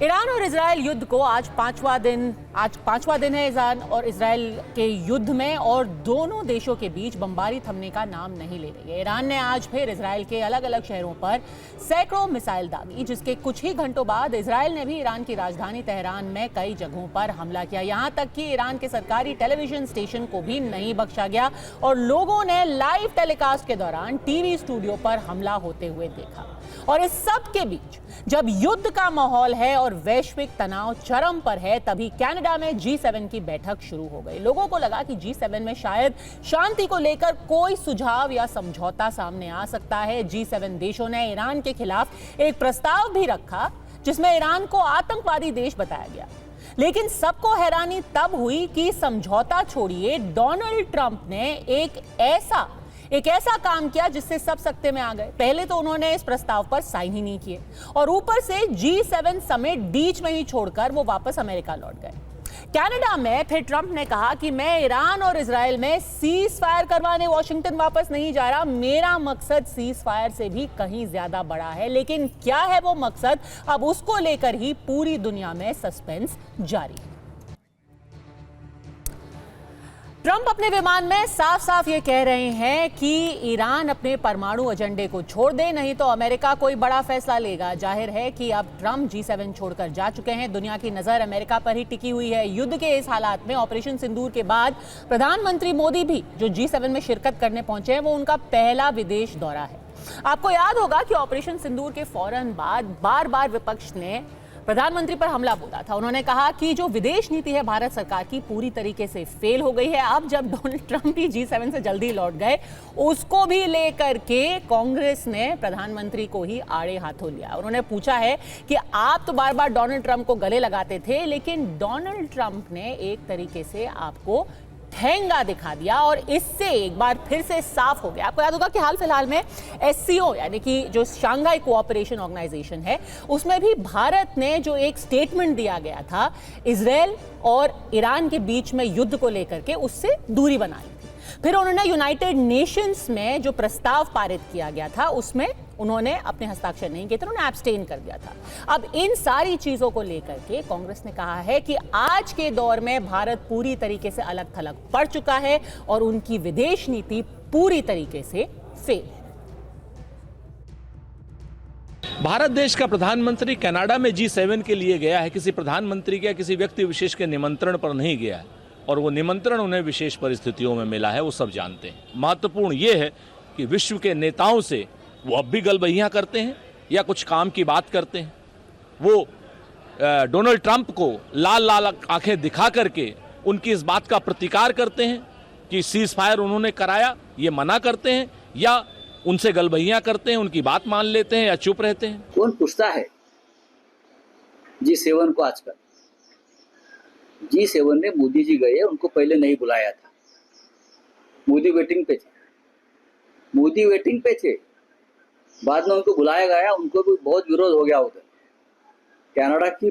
Iran और Israel युद्ध को आज पांचवा दिन है ईरान और इजरायल के युद्ध में, और दोनों देशों के बीच बमबारी थमने का नाम नहीं ले रही है। ईरान ने आज फिर इजरायल के अलग अलग शहरों पर सैकड़ों मिसाइल दागी, जिसके कुछ ही घंटों बाद इजरायल ने भी ईरान की राजधानी तेहरान में कई जगहों पर हमला किया। यहां तक कि ईरान के सरकारी टेलीविजन स्टेशन को भी नहीं बख्शा गया और लोगों ने लाइव टेलीकास्ट के दौरान टीवी स्टूडियो पर हमला होते हुए देखा। और इस सब के बीच जब युद्ध का माहौल है और वैश्विक तनाव चरम पर है, तभी कनाडा में G7 की बैठक शुरू हो गई। लोगों को लगा कि G7 में शायद शांति को लेकर कोई सुझाव या समझौता सामने आ सकता है। G7 देशों ने ईरान के खिलाफ एक प्रस्ताव भी रखा, जिसमें ईरान को आतंकवादी देश बताया गया। लेकिन सबको हैरानी तब हुई कि समझौता छोड़िए, डोनाल्ड ट्रंप ने एक ऐसा काम किया जिससे सब सकते में आ गए। पहले तो उन्होंने इस प्रस्ताव पर साइन ही नहीं किए और ऊपर से G7 समेत बीच में ही छोड़कर वो वापस अमेरिका लौट गए। कनाडा में फिर ट्रंप ने कहा कि मैं ईरान और इजरायल में सीज फायर करवाने वॉशिंगटन वापस नहीं जा रहा, मेरा मकसद सीज फायर से भी कहीं ज्यादा बड़ा है। लेकिन क्या है वो मकसद, अब उसको लेकर ही पूरी दुनिया में सस्पेंस जारी है। ट्रंप अपने विमान में साफ साफ ये कह रहे हैं कि ईरान अपने परमाणु एजेंडे को छोड़ दे, नहीं तो अमेरिका कोई बड़ा फैसला लेगा। जाहिर है कि अब ट्रंप G7 छोड़कर जा चुके हैं। दुनिया की नजर अमेरिका पर ही टिकी हुई है। युद्ध के इस हालात में ऑपरेशन सिंदूर के बाद प्रधानमंत्री मोदी भी जो G7 में शिरकत करने पहुंचे हैं, वो उनका पहला विदेश दौरा है। आपको याद होगा कि ऑपरेशन सिंदूर के फौरन बाद बार बार विपक्ष ने प्रधानमंत्री पर हमला बोला था। उन्होंने कहा कि जो विदेश नीति है भारत सरकार की पूरी तरीके से फेल हो गई है। अब जब डोनाल्ड ट्रंप भी G7 से जल्दी लौट गए, उसको भी लेकर के कांग्रेस ने प्रधानमंत्री को ही आड़े हाथों लिया। उन्होंने पूछा है कि आप तो बार बार डोनाल्ड ट्रंप को गले लगाते थे, लेकिन डोनाल्ड ट्रंप ने एक तरीके से आपको ठेंगा दिखा दिया और इससे एक बार फिर से साफ हो गया। आपको याद होगा कि हाल फिलहाल में SCO यानी कि जो शंघाई कोऑपरेशन ऑर्गेनाइजेशन है, उसमें भी भारत ने जो एक स्टेटमेंट दिया गया था इजरायल और ईरान के बीच में युद्ध को लेकर के, उससे दूरी बनाई थी। फिर उन्होंने यूनाइटेड नेशंस में जो प्रस्ताव पारित किया गया था उसमें उन्होंने अपने हस्ताक्षर नहीं किए थे, उन्होंने एब्सटेन कर दिया था। अब इन सारी चीजों को लेकर के कांग्रेस ने कहा है कि आज के दौर में भारत पूरी तरीके से अलग थलग पड़ चुका है और उनकी विदेश नीति पूरी तरीके से फेल है। भारत देश का प्रधानमंत्री कनाडा में G7 के लिए गया है, किसी प्रधानमंत्री के किसी व्यक्ति विशेष के निमंत्रण पर नहीं गया है, और वो निमंत्रण उन्हें विशेष परिस्थितियों में मिला है, वो सब जानते हैं। महत्वपूर्ण ये है कि विश्व के नेताओं से वो अब भी गलबहियां करते हैं या कुछ काम की बात करते हैं। वो डोनाल्ड ट्रंप को लाल लाल आंखें दिखा करके उनकी इस बात का प्रतिकार करते हैं कि सीज फायर उन्होंने कराया, ये मना करते हैं, या उनसे गलबहियां करते हैं, उनकी बात मान लेते हैं या चुप रहते हैं। कौन पूछता है G7 को आजकल? G7 में मोदी जी गए, उनको पहले नहीं बुलाया था। मोदी वेटिंग पे थे। बाद में उनको बुलाया गया, उनको भी बहुत विरोध हो गया उधर। कनाडा की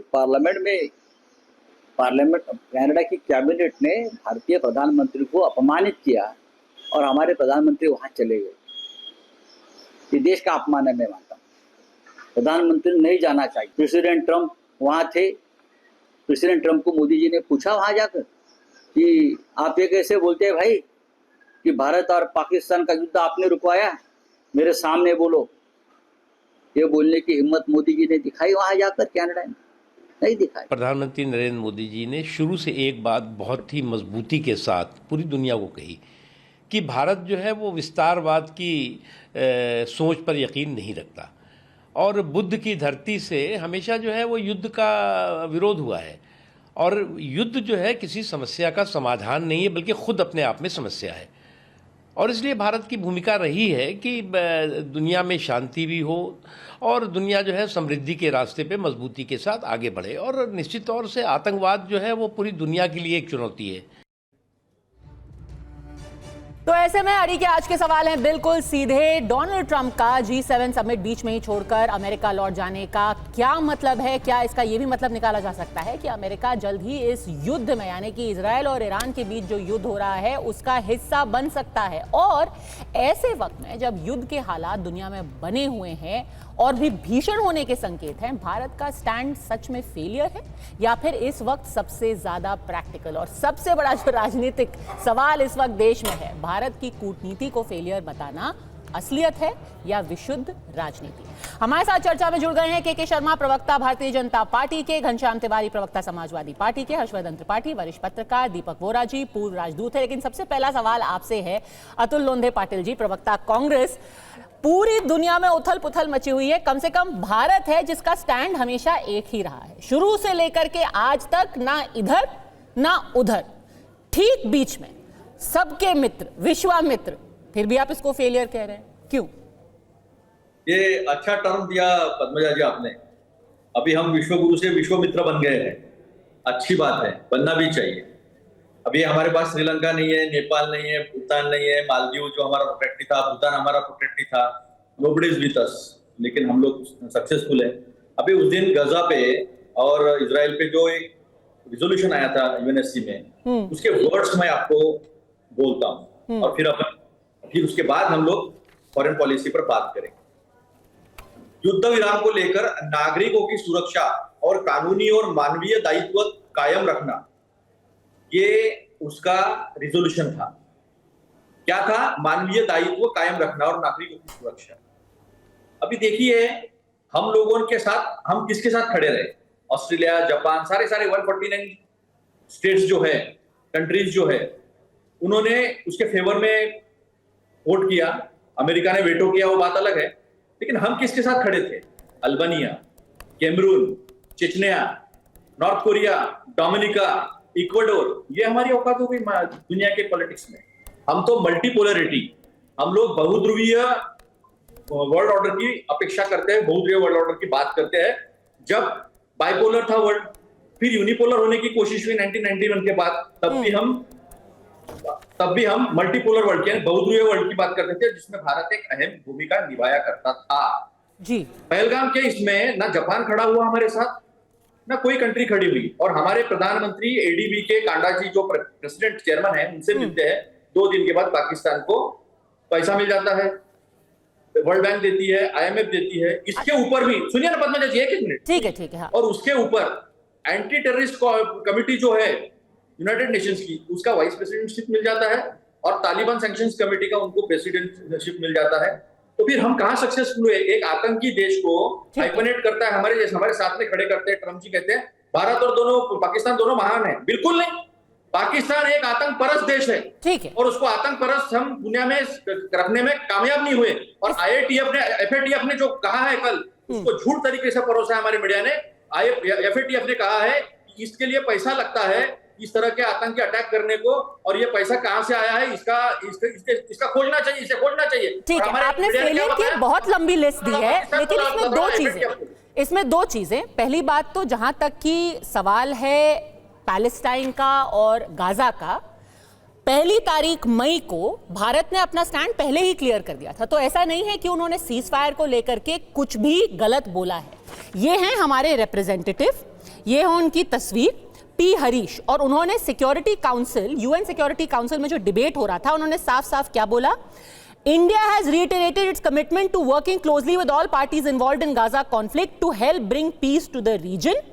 कनाडा की कैबिनेट ने भारतीय प्रधानमंत्री को अपमानित किया और हमारे प्रधानमंत्री वहां चले गए। ये देश का अपमान है, मैं मानता हूँ। प्रधानमंत्री नहीं जाना चाहिए। प्रेसिडेंट ट्रंप वहां थे। प्रेसिडेंट ट्रंप को मोदी जी ने पूछा वहां जाकर कि आप ये कैसे बोलते हैं भाई कि भारत और पाकिस्तान का युद्ध आपने रुकवाया, मेरे सामने बोलो। ये बोलने की हिम्मत मोदी जी ने दिखाई वहां जाकर कनाडा में? नहीं दिखाई। प्रधानमंत्री नरेंद्र मोदी जी ने शुरू से एक बात बहुत ही मजबूती के साथ पूरी दुनिया को कही कि भारत जो है वो विस्तारवाद की सोच पर यकीन नहीं रखता, और बुद्ध की धरती से हमेशा जो है वो युद्ध का विरोध हुआ है, और युद्ध जो है किसी समस्या का समाधान नहीं है, बल्कि खुद अपने आप में समस्या है। और इसलिए भारत की भूमिका रही है कि दुनिया में शांति भी हो और दुनिया जो है समृद्धि के रास्ते पे मजबूती के साथ आगे बढ़े। और निश्चित तौर से आतंकवाद जो है वो पूरी दुनिया के लिए एक चुनौती है। तो ऐसे में अड़ी के आज के सवाल हैं बिल्कुल सीधे। डोनाल्ड ट्रंप का G7 समिट बीच में ही छोड़कर अमेरिका लौट जाने का क्या मतलब है? क्या इसका यह भी मतलब निकाला जा सकता है कि अमेरिका जल्द ही इस युद्ध में, यानी कि इजरायल और ईरान के बीच जो युद्ध हो रहा है, उसका हिस्सा बन सकता है? और ऐसे वक्त में जब युद्ध के हालात दुनिया में बने हुए हैं और भी भीषण होने के संकेत हैं। भारत का स्टैंड सच में फेलियर है या फिर इस वक्त सबसे ज्यादा प्रैक्टिकल और सबसे बड़ा जो राजनीतिक सवाल इस वक्त देश में है, भारत की कूटनीति को फेलियर बताना असलियत है या विशुद्ध राजनीति। हमारे साथ चर्चा में जुड़ गए हैं के शर्मा, प्रवक्ता भारतीय जनता पार्टी के, घनश्याम तिवारी, प्रवक्ता समाजवादी पार्टी के, हर्षवर्धन त्रिपाठी, वरिष्ठ पत्रकार, दीपक वोरा जी, पूर्व राजदूत है। लेकिन सबसे पहला सवाल आपसे है, अतुल लोंधे पाटिल जी, प्रवक्ता कांग्रेस। पूरी दुनिया में उथल पुथल मची हुई है, कम से कम भारत है जिसका स्टैंड हमेशा एक ही रहा है, शुरू से लेकर के आज तक, ना इधर ना उधर, ठीक बीच में, सबके मित्र, विश्वामित्र। फिर भी आप इसको फेलियर कह रहे हैं, क्यों? ये अच्छा टर्म दिया पद्मजा जी आपने। अभी हम विश्वगुरु से विश्वमित्र बन गए हैं, अच्छी बात है, बनना भी चाहिए। अभी हमारे पास श्रीलंका नहीं है, नेपाल नहीं है, भूटान नहीं है, मालदीव जो हमारा प्रोटेक्टी था, भूटान हमारा प्रोटेक्टी था, नोबडी इज विद अस, लेकिन हम लोग सक्सेसफुल है। अभी उस दिन गजा पे और इजराइल पे जो एक रिजोल्यूशन आया था यूएनएससी में, उसके वर्ड्स मैं आपको बोलता हूँ और फिर उसके बाद हम लोग फॉरेन पॉलिसी पर बात करेंगे। युद्ध विराम को लेकर नागरिकों की सुरक्षा और कानूनी और मानवीय दायित्व कायम रखना, ये उसका रिजोल्यूशन था। क्या था? मानवीय दायित्व कायम रखना और नागरिकों की सुरक्षा। अभी देखिए हम लोगों के साथ, हम किसके साथ खड़े रहे? ऑस्ट्रेलिया, जापान, सारे 149 स्टेट्स जो है, कंट्रीज जो है, उन्होंने उसके फेवर में वोट किया। अमेरिका ने वेटो किया, वो बात अलग है, लेकिन हम किसके साथ खड़े थे? Albania, Cameroon, Chechnya, North Korea, Dominica, Ecuador, ये हमारी औकात हो गई दुनिया के पॉलिटिक्स में। हम तो मल्टीपोलरिटी, हम लोग बहुध्रुवीय वर्ल्ड ऑर्डर की अपेक्षा करते हैं, बहुध्रुवीय वर्ल्ड ऑर्डर की बात करते हैं। जब बाइपोलर था वर्ल्ड, फिर यूनिपोलर होने की कोशिश हुई 1991 के बाद, तब भी हम मल्टीपोलर वर्ल्ड के, बहुध्रुवीय वर्ल्ड की बात करते थे, जिसमें भारत एक अहम भूमिका निभाया करता था जी। पहलगाम के इसमें ना जापान खड़ा हुआ हमारे साथ, ना कोई कंट्री खड़ी हुई, और हमारे प्रधानमंत्री एडीबी के कांडा जी जो प्रेसिडेंट चेयरमैन है, उनसे मिलते हैं। 2 दिन के बाद पाकिस्तान को पैसा मिल जाता है, वर्ल्ड बैंक देती है, IMF देती है। इसके ऊपर भी सुनिए ना पद्मजा जी, एक मिनट, ठीक है हाँ। और उसके ऊपर एंटी टेररिस्ट कमिटी जो है यूनाइटेड नेशंस की, उसका वाइस प्रेसिडेंटशिप मिल जाता है, और तालिबान सैंक्शंस कमेटी का उनको प्रेसिडेंटशिप मिल जाता है। तो फिर हम कहां सक्सेसफुल हुए? एक आतंकी देश को हाइपरनेट करता है, हमारे साथ में खड़े करते हैं। ट्रम्प जी कहते हैं भारत और पाकिस्तान दोनों महान है। बिल्कुल नहीं, पाकिस्तान एक आतंक परस्त देश है, ठीक है, और उसको आतंक परस्त हम दुनिया में रखने में कामयाब नहीं हुए। और FATF ने जो कहा है कल, उसको झूठ तरीके से परोसा है हमारे मीडिया ने। FATF ने कहा है कि इसके लिए पैसा लगता है इस तरह के आतंकी अटैक करने को, और ये पैसा कहां से आया है, इसका खोजना चाहिए, इसे खोजना चाहिए। ठीक है, आपने फेलियर की बहुत लंबी लिस्ट दी है, लेकिन इसमें दो चीजें। पहली बात तो जहां तक कि सवाल है पैलेस्टाइन का और गाजा का, 1 तारीख मई को भारत ने अपना स्टैंड पहले ही क्लियर कर दिया था, तो ऐसा नहीं है कि उन्होंने सीज फायर को लेकर के कुछ भी गलत बोला है। ये हैं हमारे रिप्रेजेंटेटिव, ये है उनकी तस्वीर, पी हरीश, और उन्होंने security council, UN security council में जो डिबेट हो रहा था, उन्होंने साफ साफ क्या बोला? India has reiterated its commitment to working closely with all parties involved in Gaza conflict to help bring peace to the region।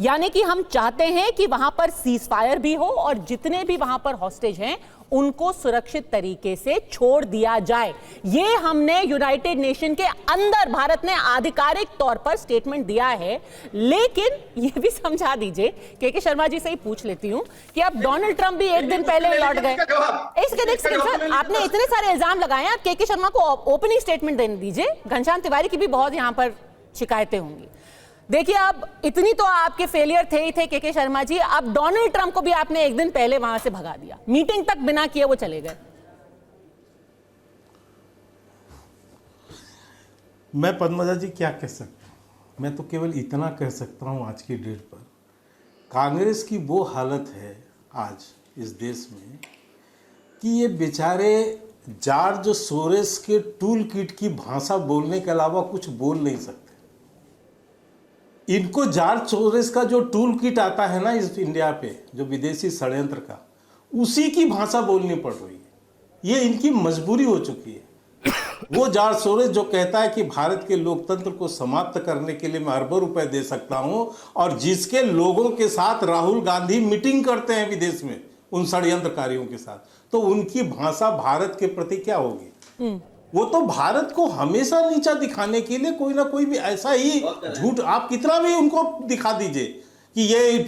यानी कि हम चाहते हैं कि वहां पर सीज फायर भी हो और जितने भी वहां पर हॉस्टेज हैं उनको सुरक्षित तरीके से छोड़ दिया जाए। ये हमने यूनाइटेड नेशन के अंदर भारत ने आधिकारिक तौर पर स्टेटमेंट दिया है। लेकिन ये भी समझा दीजिए, के शर्मा जी से ही पूछ लेती हूं कि अब डोनाल्ड ट्रंप भी एक दिन पहले लौट गए। आपने इतने सारे इल्जाम लगाए, आप के शर्मा को ओपनिंग स्टेटमेंट देने दीजिए। घनश्याम तिवारी की भी बहुत यहां पर शिकायतें होंगी। देखिए, अब इतनी तो आपके फेलियर थे ही थे के शर्मा जी, अब डोनाल्ड ट्रंप को भी आपने एक दिन पहले वहां से भगा दिया, मीटिंग तक बिना किए वो चले गए। मैं पद्मजा जी क्या कह सकता हूँ? मैं तो केवल इतना कह सकता हूँ, आज की डेट पर कांग्रेस की वो हालत है आज इस देश में कि ये बेचारे जॉर्ज सोरोस के टूल किट की भाषा बोलने के अलावा कुछ बोल नहीं सकते। इनको जॉर्ज सोरोस का जो टूल किट आता है ना इस इंडिया पे, जो विदेशी षड्यंत्र का, उसी की भाषा बोलनी पड़ रही है। ये इनकी मजबूरी हो चुकी है। वो जॉर्ज सोरोस जो कहता है कि भारत के लोकतंत्र को समाप्त करने के लिए मैं अरबों रुपए दे सकता हूं, और जिसके लोगों के साथ राहुल गांधी मीटिंग करते हैं विदेश में उन षड्यंत्रकारियों के साथ, तो उनकी भाषा भारत के प्रति क्या होगी? वो तो भारत को हमेशा नीचा दिखाने के लिए कोई ना कोई भी ऐसा ही झूठ, आप कितना भी उनको दिखा दीजिए कि ये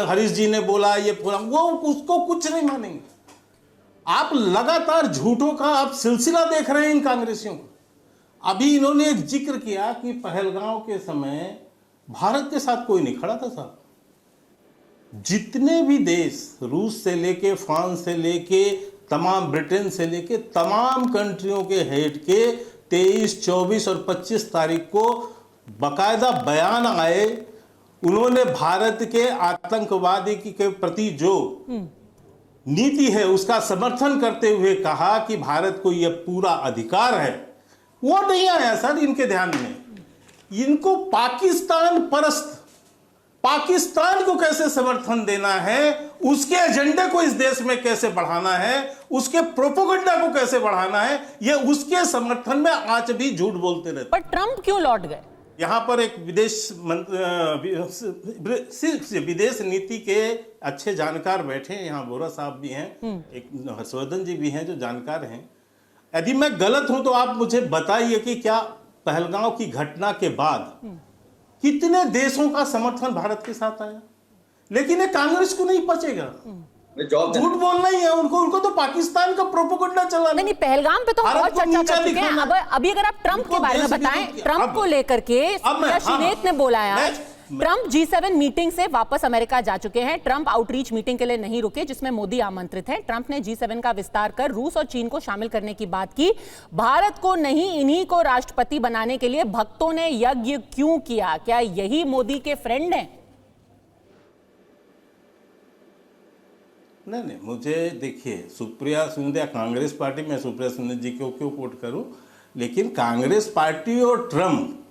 हरीश जी ने बोला, ये बोला, वो उसको कुछ नहीं मानेंगे। आप लगातार झूठों का आप सिलसिला देख रहे हैं इन कांग्रेसियों को। अभी इन्होंने एक जिक्र किया कि पहलगांव के समय भारत के साथ कोई नहीं खड़ा था साहब। जितने भी देश, रूस से लेके, फ्रांस से लेके, तमाम ब्रिटेन से लेके तमाम कंट्रियों के हेड के 23, 24 और 25 तारीख को बाकायदा बयान आए। उन्होंने भारत के आतंकवादी के प्रति जो नीति है उसका समर्थन करते हुए कहा कि भारत को यह पूरा अधिकार है। वो नहीं आया सर इनके ध्यान में। इनको पाकिस्तान परस्त, पाकिस्तान को कैसे समर्थन देना है, उसके एजेंडे को इस देश में कैसे बढ़ाना है, उसके प्रोपेगेंडा को कैसे बढ़ाना है, ये उसके समर्थन में आज भी झूठ बोलते रहते। पर ट्रंप क्यों लौट गए? यहाँ पर एक विदेश नीति के अच्छे जानकार बैठे हैं, यहाँ बोरा साहब भी हैं, एक हर्षवर्धन जी भी हैं जो जानकार हैं। यदि मैं गलत हूं तो आप मुझे बताइए कि क्या पहलगांव की घटना के बाद कितने देशों का समर्थन भारत के साथ आया? लेकिन ये कांग्रेस को नहीं पचेगा, झूठ बोलना ही है उनको तो पाकिस्तान का प्रोपेगेंडा चला। नहीं, पहलगाम पे तो बहुत चर्चा कर चुके हैं। अब अभी अगर आप ट्रंप के बारे में बताएं, ट्रंप को लेकर के शिनेत ने बोला है, ट्रंप G7 मीटिंग से वापस अमेरिका जा चुके हैं। ट्रंप आउटरीच मीटिंग के लिए नहीं रुके जिसमें मोदी आमंत्रित है। ट्रंप ने G7 का विस्तार कर रूस और चीन को शामिल करने की बात की। भारत को नहीं, इन्हीं को राष्ट्रपति बनाने के लिए भक्तों ने यज्ञ क्यों किया? क्या यही मोदी के फ्रेंड हैं? नहीं, मुझे देखिए, सुप्रिया सुंदे कांग्रेस पार्टी में सुप्रिया सुंदे जी को क्यों कोट करूं, लेकिन कांग्रेस पार्टी और ट्रंप,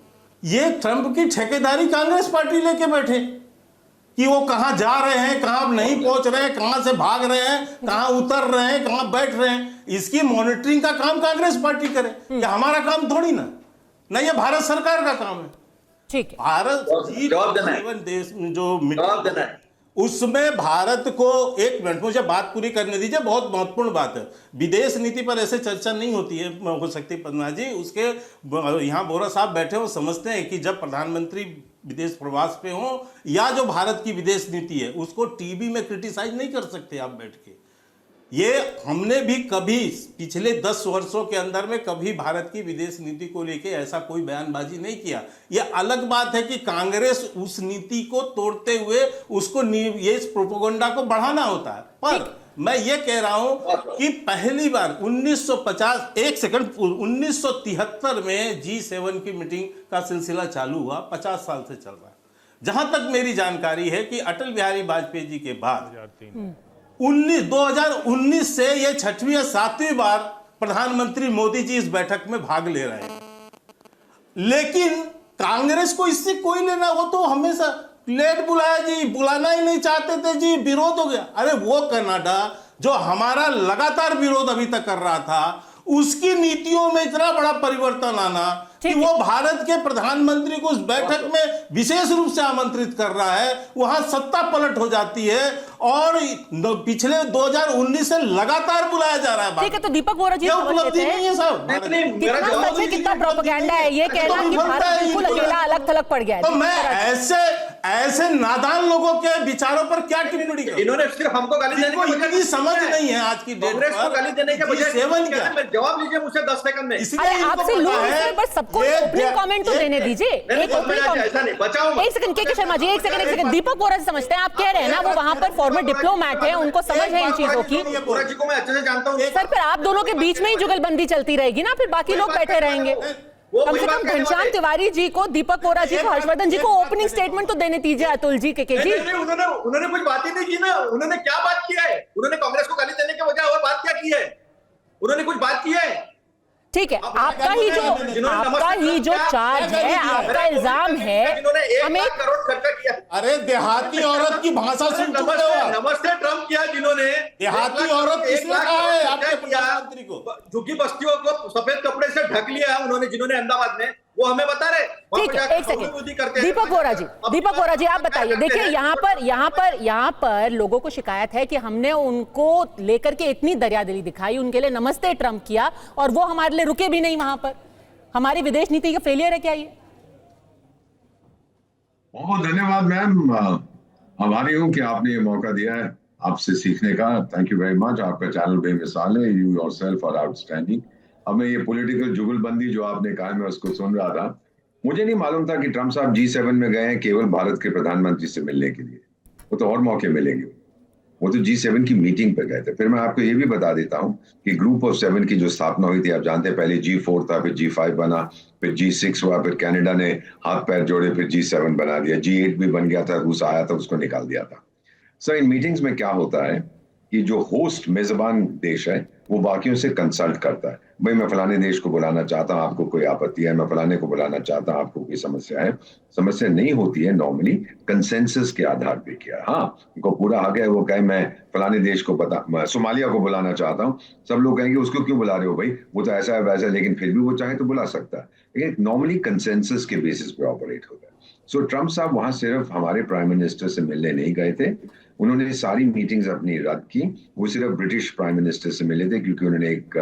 ये ट्रंप की ठेकेदारी कांग्रेस पार्टी लेके बैठे कि वो कहां जा रहे हैं, कहां नहीं पहुंच रहे हैं, कहां से भाग रहे हैं, कहां उतर रहे हैं, कहां बैठ रहे हैं। इसकी मॉनिटरिंग का काम कांग्रेस पार्टी करे, ये हमारा काम थोड़ी ना, ये भारत सरकार का काम है। ठीक है, भारत जीवन देश जो उसमें भारत को, एक मिनट मुझे बात पूरी करने दीजिए, बहुत महत्वपूर्ण बात है। विदेश नीति पर ऐसे चर्चा नहीं होती है, हो सकती पन्ना जी, उसके यहाँ बोरा साहब बैठे हो, समझते हैं कि जब प्रधानमंत्री विदेश प्रवास पे हो या जो भारत की विदेश नीति है उसको टीवी में क्रिटिसाइज नहीं कर सकते आप बैठ के। ये हमने भी कभी पिछले 10 वर्षों के अंदर में कभी भारत की विदेश नीति को लेके ऐसा कोई बयानबाजी नहीं किया। ये अलग बात है कि कांग्रेस उस नीति को तोड़ते हुए उसको ये प्रोपेगेंडा को बढ़ाना होता है। पर मैं ये कह रहा हूं कि पहली बार 1973 में G7 की मीटिंग का सिलसिला चालू हुआ, 50 साल से चल रहा है। जहां तक मेरी जानकारी है कि अटल बिहारी वाजपेयी जी के बाद 2019 से ये 6वीं या 7वीं बार प्रधानमंत्री मोदी जी इस बैठक में भाग ले रहे हैं। लेकिन कांग्रेस को इससे कोई लेना, वो तो हमेशा लेट बुलाया जी, बुलाना ही नहीं चाहते थे जी, विरोध हो गया। अरे वो कनाडा जो हमारा लगातार विरोध अभी तक कर रहा था, उसकी नीतियों में इतना बड़ा परिवर्तन आना कि वो भारत के प्रधानमंत्री को उस बैठक में विशेष रूप से आमंत्रित कर रहा है, वहां सत्ता पलट हो जाती है और पिछले 2019 से लगातार बुलाया जा रहा है। ठीक है, तो दीपक बोरा जी उपलब्धि नहीं है साहब, कितना प्रोपेगेंडा है ये कहना कि भारत बिल्कुल अकेला अलग थलग पड़ गया है। तो मैं ऐसे नादान लोगों के विचारों पर क्या टिप्पणी करूं? इन्होंने सिर्फ हमको गाली देने की इतनी समझ नहीं है आज की डेट पर, गाली देने के बजाय जवाब लीजिए मुझसे 10 सेकंड में। अरे आपसे लोग बस सबको ओपनिंग कमेंट तो देने दीजिए। एक ओपनिंग कमेंट, बचाओ। एक सेकंड के शर्मा जी, एक सेकंड। दीपक बोरा जी समझते हैं, आप कह रहे हैं ना वो वहां पर फॉर्मर डिप्लोमैट है, उनको समझ है इन चीजों की। बोरा जी को मैं अच्छे से जानता हूं सर, फिर आप दोनों के बीच में ही जुगलबंदी चलती रहेगी ना, फिर बाकी लोग बैठे रहेंगे। कम से कम घनश्याम तिवारी जी को, दीपक बोरा जी को, हर्षवर्धन जी को ओपनिंग स्टेटमेंट तो देने दीजिए। अतुल जी, के जी, उन्होंने कुछ बात ही नहीं की ना। उन्होंने क्या बात किया है? उन्होंने कांग्रेस को गाली देने के बजाय और बात क्या की है? उन्होंने कुछ बात की है? ठीक है, आपका ही जो चार्ज है, आपका इल्जाम है, हमें करोड़ खर्चा किया। अरे देहाती औरत की भाषा सुन चुके हो आप? नमस्ते ट्रम्प किया जिन्होंने, देहाती औरत किसने कहा है आपके प्रधानमंत्री को? झुग्गी बस्तियों को सफेद कपड़े से ढक लिया उन्होंने, जिन्होंने अहमदाबाद में, वो हमें बता रहे। ठीक है, एक सेकंड, दीपक वोरा जी आप बताइए। देखिए यहाँ पर लोगों को शिकायत है कि हमने उनको लेकर के इतनी दरियादिली दिखाई, उनके लिए नमस्ते ट्रम्प किया और वो हमारे लिए रुके भी नहीं वहां पर। हमारी विदेश नीति का फेलियर है क्या ये? बहुत धन्यवाद मैम, हमारी हूँ कि आपने ये मौका दिया है आपसे सीखने का। Thank you very much. आपका चैनल बेमिसाल है, यू योरसेल्फ आर आउटस्टैंडिंग। अब मैं ये पॉलिटिकल जुगलबंदी जो आपने कहा मैं उसको सुन रहा था। मुझे नहीं मालूम था कि ट्रम्प साहब G7 में गए हैं केवल भारत के प्रधानमंत्री से मिलने के लिए। वो तो और मौके मिलेंगे, वो तो G7 की मीटिंग पे गए थे। फिर मैं आपको ये भी बता देता हूँ कि ग्रुप ऑफ 7 की जो स्थापना हुई थी, आप जानते हैं पहले G4 था, फिर G5 बना, फिर G6 हुआ, फिर कनाडा ने हाथ पैर जोड़े, फिर G7 बना दिया, G8 भी बन गया था, रूस आया था उसको निकाल दिया था। सर इन मीटिंग्स में क्या होता है कि जो होस्ट मेजबान देश है वो बाकियों से कंसल्ट करता है, भाई मैं फलाने देश को बुलाना चाहता हूं, आपको कोई आपत्ति है, मैं फलाने को बुलाना चाहता हूं, आपको कोई समस्या है। समस्या नहीं होती है नॉर्मली, कंसेंसस के आधार पे किया। हाँ, उनको पूरा हक है, वो कहे मैं फलाने देश को सोमालिया को बुलाना चाहता हूँ, सब लोग कहेंगे उसको क्यों बुला रहे हो भाई, वो तो ऐसा है वैसा है, लेकिन फिर भी वो चाहे तो बुला सकता है। लेकिन नॉर्मली कंसेंसस के बेसिस पे ऑपरेट होता है। सो ट्रम्प साहब वहां सिर्फ हमारे प्राइम मिनिस्टर से मिलने नहीं गए थे, उन्होंने सारी मीटिंग्स अपनी रद्द की। वो सिर्फ ब्रिटिश प्राइम मिनिस्टर से मिले थे क्योंकि उन्होंने एक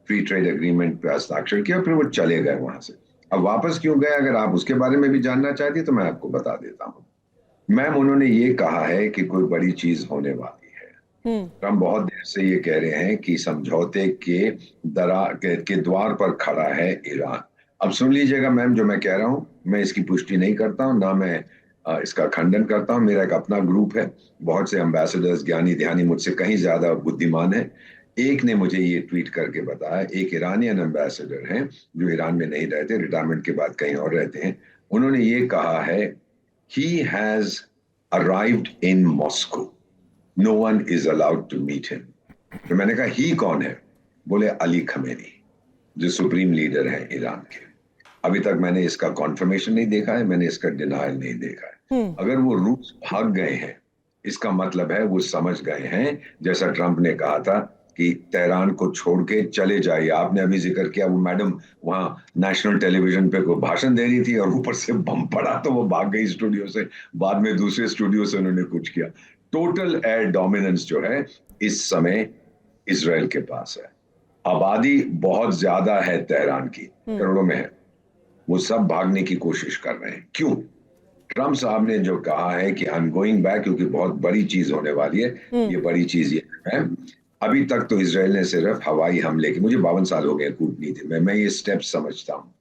फ्री ट्रेड एग्रीमेंट पे हस्ताक्षर किया, फिर वो चले गए वहां से। अब वापस क्यों गए, अगर आप उसके बारे में भी जानना चाहती तो मैं आपको बता देता हूँ। मैम उन्होंने ये कहा है कि कोई बड़ी चीज होने वाली है। ट्रम्प बहुत देर से ये कह रहे हैं कि समझौते के द्वार पर खड़ा है ईरान। अब सुन लीजिएगा मैम, जो मैं कह रहा हूँ मैं इसकी पुष्टि नहीं करता हूँ, ना मैं इसका खंडन करता हूँ। मेरा एक अपना ग्रुप है, बहुत से एम्बेसडर्स ज्ञानी ध्यानी मुझसे कहीं ज्यादा बुद्धिमान है। एक ने मुझे ये ट्वीट करके बताया, एक ईरानियन एम्बेसडर हैं जो ईरान में नहीं रहते, रिटायरमेंट के बाद कहीं और रहते हैं। उन्होंने ये कहा है, he has arrived in Moscow, no one is allowed to meet him। तो मैंने कहा ही कौन है? बोले अली खमेनी, जो सुप्रीम लीडर है ईरान के। अभी तक मैंने इसका कॉन्फर्मेशन नहीं देखा है, मैंने इसका डिनायल नहीं देखा है। अगर वो रूस भाग गए हैं, इसका मतलब है वो समझ गए हैं, जैसा ट्रम्प ने कहा था कि तेहरान को छोड़ के चले जाइए। आपने अभी जिक्र किया वो मैडम वहां नेशनल टेलीविजन पे कोई भाषण दे रही थी और ऊपर से बम पड़ा तो वो भाग गई स्टूडियो से, बाद में दूसरे स्टूडियो से उन्होंने कुछ किया। टोटल एयर डोमिनेंस जो है इस समय इजराइल के पास है। आबादी बहुत ज्यादा है तेहरान की, करोड़ों में है, वो सब भागने की कोशिश कर रहे हैं। क्यों? ट्रम्प साहब ने जो कहा है कि आई एम गोइंग बैक, क्योंकि बहुत बड़ी चीज होने वाली है। ये बड़ी चीज ये है, अभी तक तो इजराइल ने सिर्फ हवाई हमले की, मुझे 52 साल हो गए कूटनीति में, मैं ये स्टेप समझता हूँ।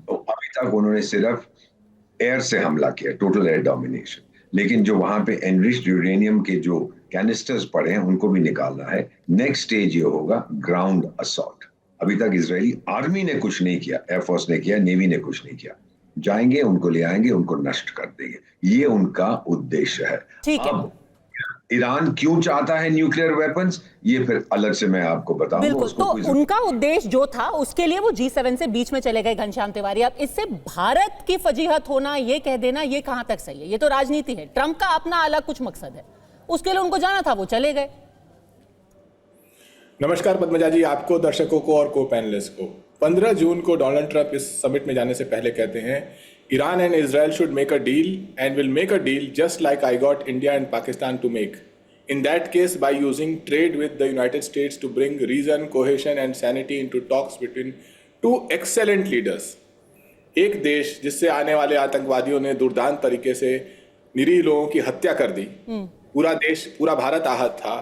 अभी तक उन्होंने सिर्फ एयर से हमला किया, टोटल एयर डोमिनेशन। लेकिन जो वहां पे एनरिच्ड यूरेनियम के जो कैनिस्टर्स पड़े हैं उनको भी निकालना है। नेक्स्ट स्टेज ये होगा ग्राउंड असॉल्ट। अभी तक इजरायली आर्मी ने कुछ नहीं किया, एयरफोर्स ने किया, नेवी ने कुछ नहीं किया। जाएंगे, उनको ले आएंगे, उनको नष्ट कर देंगे, ये उनका उद्देश्य है। ठीक है। ईरान क्यों चाहता है न्यूक्लियर वेपन्स, ये फिर अलग से मैं आपको बताऊंगा। बिल्कुल, तो उनका उद्देश्य जो था उसके लिए वो G7 से बीच में चले गए घनश्याम तिवारी। अब इससे भारत की फजीहत होना, ये कह देना, ये कहां तक सही है? ये तो राजनीति है, ट्रम्प का अपना अलग कुछ मकसद है, उसके लिए उनको जाना था, वो चले गए। नमस्कार पद्मजा जी, आपको, दर्शकों को और को पैनलिस्ट को। 15 जून को डोनाल्ड ट्रंप इस समिट में जाने से पहले कहते हैं, Iran and Israel should make a deal and will make a deal just like I got India and Pakistan to make. In that case, by using trade with the United States to bring reason, cohesion and sanity into talks between two excellent leaders. एक देश जिससे आने वाले आतंकवादियों ने दुर्दांत तरीके से निरीह लोगों की हत्या कर दी, पूरा देश, पूरा भारत आहत था,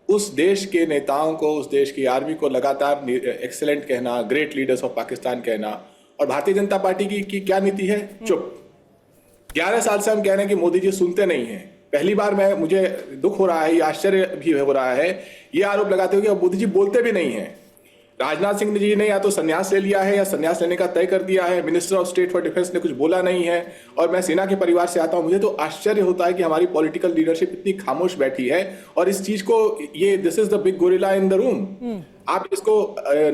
उस देश के नेताओं को, उस देश की आर्मी को लगातार एक्सेलेंट कहना, ग्रेट लीडर्स ऑफ पाकिस्तान कहना, और भारतीय जनता पार्टी की क्या नीति है? चुप। 11 साल से हम कह रहे हैं कि मोदी जी सुनते नहीं हैं। पहली बार मुझे दुख हो रहा है, ये आश्चर्य भी हो रहा है, ये आरोप लगाते हुए कि मोदी जी बोलते भी नहीं हैं। राजनाथ सिंह जी ने या तो संन्यास ले लिया है या संन्यास लेने का तय कर दिया है। Minister of state for defence ने कुछ बोला नहीं है। और मैं सेना के परिवार से आता हूं, मुझे तो आश्चर्य होता है कि हमारी पॉलिटिकल लीडरशिप इतनी खामोश बैठी है और इस चीज को, ये this is the big gorilla in the room. आप इसको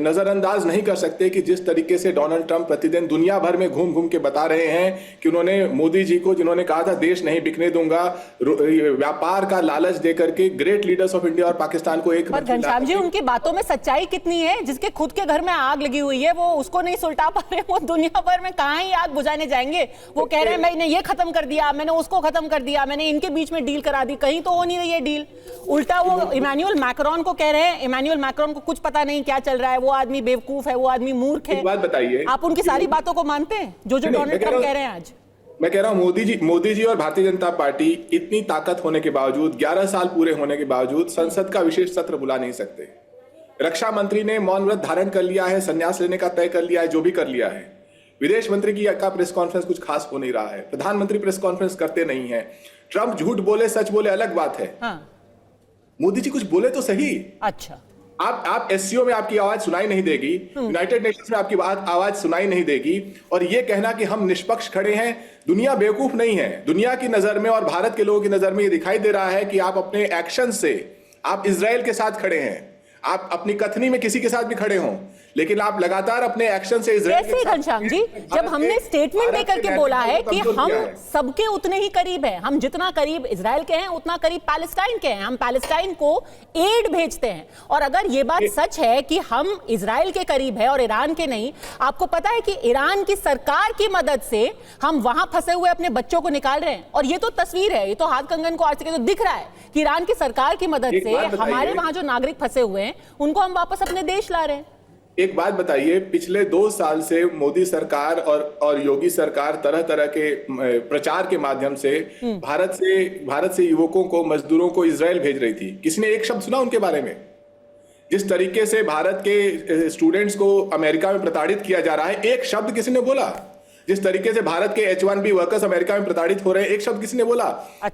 नजरअंदाज नहीं कर सकते कि जिस तरीके से डोनाल्ड ट्रंप प्रतिदिन दुनिया भर में घूम घूम के बता रहे हैं कि उन्होंने मोदी जी को, जिन्होंने कहा था देश नहीं बिकने दूंगा, व्यापार का लालच देकर के ग्रेट लीडर्स ऑफ इंडिया और पाकिस्तान को एक। पर घनश्याम जी, उनकी बातों में सच्चाई कितनी है? जिसके खुद के घर में आग लगी हुई है वो उसको नहीं सुलटा पा रहे, वो दुनिया भर में कहां ही आग बुझाने जाएंगे? वो कह रहे हैं मैंने ये खत्म कर दिया, मैंने उसको खत्म कर दिया, मैंने इनके बीच में डील करा दी, कहीं तो हो नहीं रही है डील। उल्टा वो इमैनुअल मैक्रोन को कह रहे हैं, इमैनुअल मैक्रोन को कुछ पता नहीं क्या चल रहा है, वो आदमी बेवकूफ है, वो आदमी मूर्ख है। बात बताइए, आप उनकी सारी बातों को मानते हैं जो डोनाल्ड ट्रंप कह रहे हैं आज? मैं कह रहा हूं मोदी जी और भारतीय जनता पार्टी इतनी ताकत होने के बावजूद, 11 साल पूरे होने के बावजूद संसद का विशेष सत्र बुला नहीं सकते। रक्षा मंत्री ने मौन व्रत धारण कर लिया है, संन्यास लेने का तय कर लिया है, जो भी कर लिया है। विदेश मंत्री की का प्रेस कॉन्फ्रेंस कुछ खास हो नहीं रहा है, प्रधानमंत्री प्रेस कॉन्फ्रेंस करते नहीं है। ट्रंप झूठ बोले सच बोले अलग बात है। हाँ। मोदी जी कुछ बोले तो सही। अच्छा, आप एससीओ में आपकी आवाज सुनाई नहीं देगी, यूनाइटेड नेशंस में आपकी आवाज सुनाई नहीं देगी, और ये कहना कि हम निष्पक्ष खड़े हैं। दुनिया बेवकूफ नहीं है। दुनिया की नजर में और भारत के लोगों की नजर में ये दिखाई दे रहा है कि आप अपने एक्शन से आप इजराइल के साथ खड़े हैं, आप अपनी कथनी में किसी के साथ भी खड़े हों, लेकिन आप लगातार अपने एक्शन से इजराइल के साथ। घनश्याम जी, जब हमने स्टेटमेंट देकर के बोला है कि हम सबके उतने ही करीब हैं, हम जितना करीब इजराइल के हैं उतना करीब पैलेस्टाइन के हैं, हम पैलेस्टाइन को एड भेजते हैं, और अगर ये बात सच है कि हम इजराइल के करीब है और ईरान के नहीं, आपको पता है कि ईरान की सरकार की मदद से हम वहां फंसे हुए अपने बच्चों को निकाल रहे हैं, और ये तो तस्वीर है, ये तो हाथ कंगन को आरती के तो दिख रहा है कि ईरान की सरकार की मदद से हमारे वहां जो नागरिक फंसे हुए हैं उनको हम वापस अपने देश ला रहे हैं। एक बात बताइए, पिछले 2 साल से मोदी सरकार और योगी सरकार तरह तरह के प्रचार के माध्यम से भारत से युवकों को, मजदूरों को इजराइल भेज रही थी। किसी ने एक शब्द सुना उनके बारे में? जिस तरीके से भारत के स्टूडेंट्स को अमेरिका में प्रताड़ित किया जा रहा है, एक शब्द किसी ने बोला? जिस तरीके से भारत के H1B वर्कर्स अमेरिका में प्रताड़ित हो रहे हैं, एक शब्द किसी ने बोला?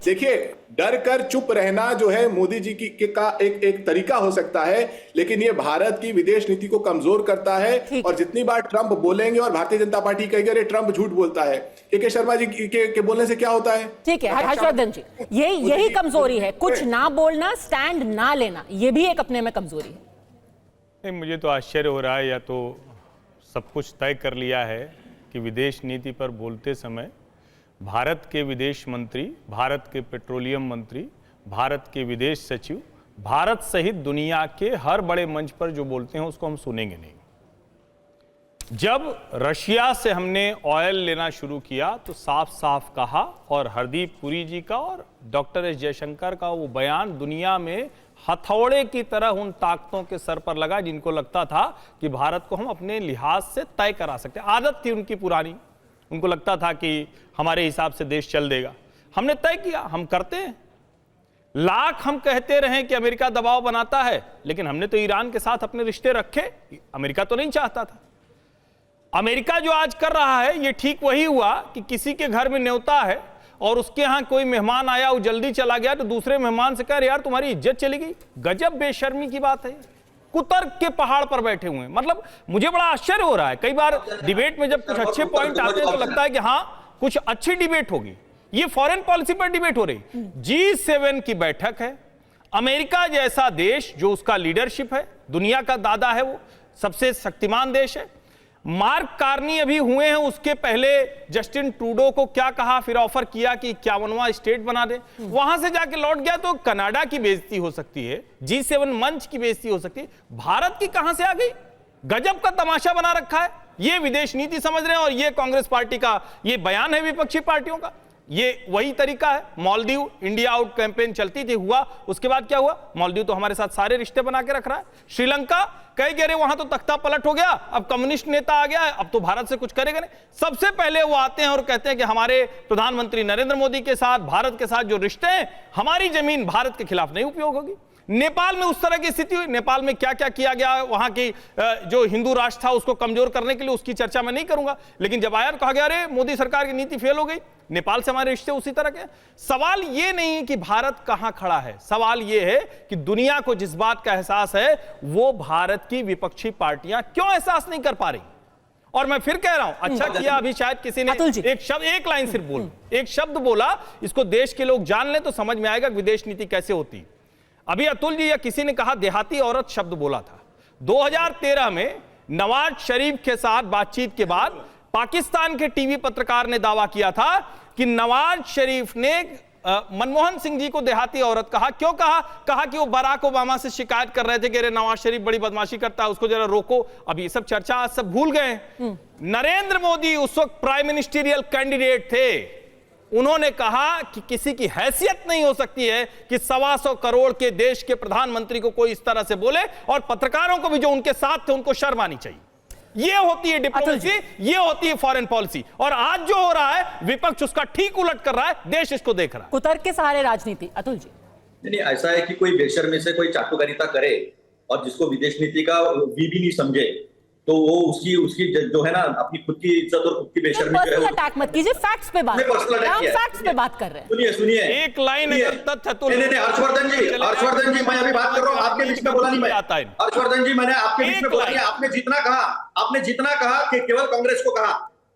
देखिए, डर कर चुप रहना जो है मोदी जी का एक तरीका हो सकता है, लेकिन ये भारत की विदेश नीति को कमजोर करता है। और जितनी बार ट्रंप बोलेंगे और भारतीय जनता पार्टी कहेगी अरे ट्रंप झूठ बोलता है, के शर्मा जी के बोलने से क्या होता है? ठीक है हर्षवर्धन जी, यही कमजोरी है, कुछ ना बोलना, स्टैंड ना लेना, ये भी एक अपने में कमजोरी है। नहीं, मुझे तो आश्चर्य हो रहा है, या तो सब कुछ तय कर लिया है कि विदेश नीति पर बोलते समय भारत के विदेश मंत्री, भारत के पेट्रोलियम मंत्री, भारत के विदेश सचिव, भारत सहित दुनिया के हर बड़े मंच पर जो बोलते हैं उसको हम सुनेंगे नहीं। जब रशिया से हमने ऑयल लेना शुरू किया तो साफ साफ कहा, और हरदीप पुरी जी का और डॉक्टर एस जयशंकर का वो बयान दुनिया में हथौड़े की तरह उन ताकतों के सर पर लगा जिनको लगता था कि भारत को हम अपने लिहाज से तय करा सकते हैं। आदत थी उनकी पुरानी, उनको लगता था कि हमारे हिसाब से देश चल देगा। हमने तय किया, हम करते हैं। लाख हम कहते रहे कि अमेरिका दबाव बनाता है, लेकिन हमने तो ईरान के साथ अपने रिश्ते रखे, अमेरिका तो नहीं चाहता था। अमेरिका जो आज कर रहा है ये ठीक वही हुआ कि किसी के घर में न्योता है और उसके यहां कोई मेहमान आया, वो जल्दी चला गया, तो दूसरे मेहमान से कह रहे यार तुम्हारी इज्जत चली गई। गजब बेशर्मी की बात है, कुतर्क के पहाड़ पर बैठे हुए हैं। मतलब मुझे बड़ा आश्चर्य हो रहा है, कई बार डिबेट में जब कुछ अच्छे पॉइंट आते हैं तो लगता है कि हाँ कुछ अच्छी डिबेट होगी। ये फॉरेन पॉलिसी पर डिबेट हो रही, G7 की बैठक है, अमेरिका जैसा देश जो उसका लीडरशिप है, दुनिया का दादा है, वो सबसे शक्तिमान देश है। मार्क कार्नी अभी हुए हैं, उसके पहले जस्टिन ट्रूडो को क्या कहा, फिर ऑफर किया कि 51वां स्टेट बना दे, वहां से जाके लौट गया। तो कनाडा की बेइज्जती हो सकती है, G7 मंच की बेइज्जती हो सकती है, भारत की कहां से आ गई? गजब का तमाशा बना रखा है। ये विदेश नीति समझ रहे हैं, और ये कांग्रेस पार्टी का ये बयान है विपक्षी पार्टियों का। ये वही तरीका है। मालदीव इंडिया आउट कैंपेन चलती थी, हुआ, उसके बाद क्या हुआ? मालदीव तो हमारे साथ सारे रिश्ते बना के रख रहा है। श्रीलंका कह रहे वहां तो तख्ता पलट हो गया, अब कम्युनिस्ट नेता आ गया है, अब तो भारत से कुछ करेगा नहीं। सबसे पहले वो आते हैं और कहते हैं कि हमारे प्रधानमंत्री नरेंद्र मोदी के साथ, भारत के साथ जो रिश्ते हैं, हमारी जमीन भारत के खिलाफ नहीं उपयोग होगी। नेपाल में उस तरह की स्थिति हुई। नेपाल में क्या क्या किया गया, वहां की जो हिंदू राष्ट्र था उसको कमजोर करने के लिए, उसकी चर्चा मैं नहीं करूंगा। लेकिन जब आया कहा गया अरे मोदी सरकार की नीति फेल हो गई, नेपाल से हमारे रिश्ते उसी तरह के। सवाल ये नहीं कि भारत कहां खड़ा है, सवाल ये है कि दुनिया को जिस बात का एहसास है वो भारत की विपक्षी पार्टियां क्यों एहसास नहीं कर पा रही। और मैं फिर कह रहा हूं, अच्छा किया अभी शायद किसी ने एक शब्द, एक लाइन सिर्फ बोल, एक शब्द बोला, इसको देश के लोग जान ले तो समझ में आएगा विदेश नीति कैसे होती। अभी अतुल जी या किसी ने कहा देहाती औरत शब्द बोला था, 2013 में नवाज शरीफ के साथ बातचीत के बाद पाकिस्तान के टीवी पत्रकार ने दावा किया था कि नवाज शरीफ ने मनमोहन सिंह जी को देहाती औरत कहा। क्यों कहा कि वो बराक ओबामा से शिकायत कर रहे थे कि अरे नवाज शरीफ बड़ी बदमाशी करता है, उसको जरा रोको। अब ये सब चर्चा आज सब भूल गए। नरेंद्र मोदी उस वक्त प्राइम मिनिस्टीरियल कैंडिडेट थे। उन्होंने कहा कि किसी की हैसियत नहीं हो सकती है कि 125 करोड़ के देश के प्रधानमंत्री को कोई इस तरह से बोले, और पत्रकारों को भी जो उनके साथ थे उनको शर्म आनी चाहिए। ये होती है डिप्लोमेसी, ये होती है फॉरेन पॉलिसी। और आज जो हो रहा है विपक्ष उसका ठीक उलट कर रहा है, देश इसको देख रहा है। कुतर्क के सहारे राजनीति। अतुल जी, नहीं, ऐसा है कि कोई बेशर्मी से कोई चाटुकारिता करे और जिसको विदेश नीति का भी नहीं समझे, तो वो उसकी जो है ना, अपनी खुद की इज्जत और खुद की बेशर्मी जो है, अटैक मत कीजिए, फैक्ट्स पे बात फैक्ट्स पे बात कर रहे हैं। सुनिए एक लाइन तथ्य तो नहीं, हर्षवर्धन जी मैं अभी बात कर रहा हूँ, आपके बीच में बोला नहीं मैं। हर्षवर्धन जी, मैंने आपके बीच में बोला नहीं। आपने जितना कहा कि केवल कांग्रेस को कहा,